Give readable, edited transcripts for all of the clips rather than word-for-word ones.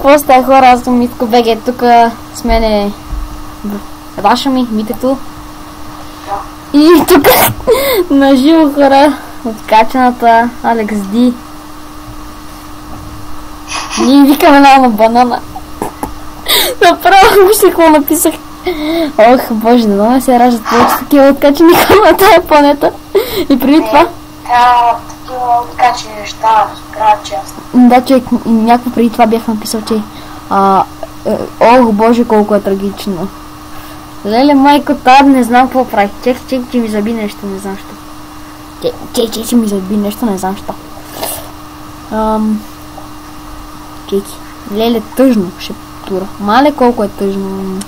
Какво сте хора, аз съм Митко БГ, тук с мен е Раша ми, Митето. И тук на живо хора, откачената Алекс Ди. Ние викаме на банана. Направо вижте какво написах. Ох, боже, да не се раждат повече такива откачени хора на тая планета. И преди това... такива откачени неща, разправят честно. Да, човек, някакво преди това бях написал, че... ох, боже, колко е трагично. Леле, майко, тар, не знам какво прави. Чек, че ми заби нещо, не знам що. Че ми заби нещо, не знам що. Чеки. Леле, тъжно ще тура. Мале, колко е тъжно.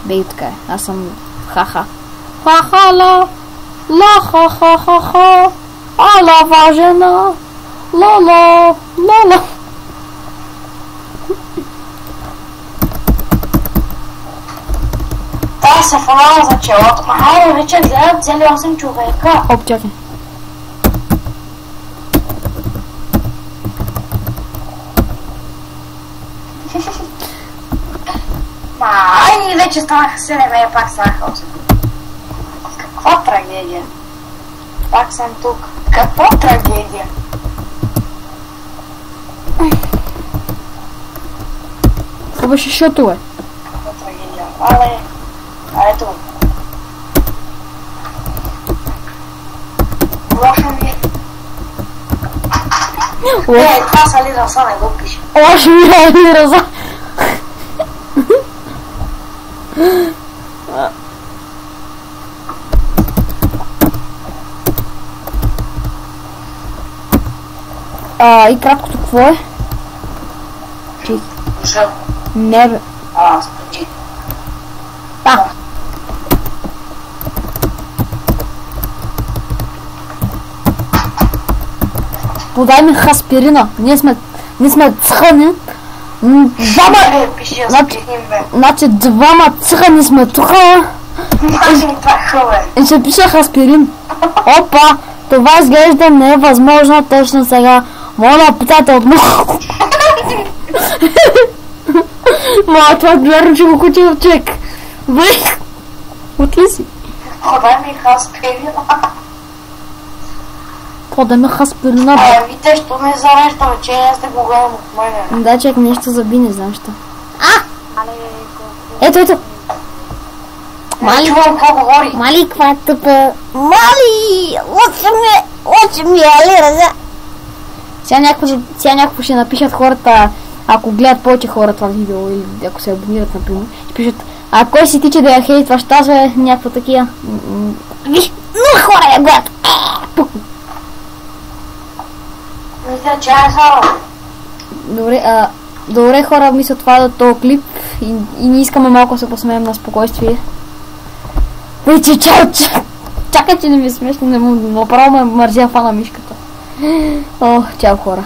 Бей, така е. Аз съм ха-ха. Ха-ха-ла. Ла-ха-ха-ха-ха. Ала важена. Ла-ла. Ла-ла. Та се фанала за челото. Хайде, вече гледат цели 8 човека. Оп, чакай. Ай, вече станаха 7, и пак станаха 8. Каква трагедия? Пак съм тук. Каква трагедия? Това беше шото, бе. Каква трагедия? Але... А ето. Лошо ми. Това са ли раса, не го пише. Лошо ми е ли раса. И краткото какво е? Чик. Дошъл. Не бе. Споди. Да. Подай ми аспирина. Ние сме цъхани. Значи двама цъхани сме тука. И се пишех аспирин. Опа! Това изглежда не е възможно точно сега. Моля да питате от много. Ма, това гледам, че го кучи в човек. Бе, отли си. Подай ми аспирина. Подай ми аспирина, бе. Вите, що не зарежда, че аз да го гледам от мене. Да, човек, нещо заби, не знам що. Ето. Мали, какво говори? Мали, каква е тъпа? Мали! Лъче ми е, ли, раза? Сега някакво ще напишат хората, ако гледат повече хора това видео или ако се абонират, например, ще пишат, а кой си тича да я хейтва, ще тазва някаква такива. Но хора я гледат! Мисля, че е хора. Добре, хора, мисля това да този клип и не искаме малко да се посмеем на спокойствие. Вече, чакай, че не ми е смешно, направо ме мързя фана мишката. Чао, хора.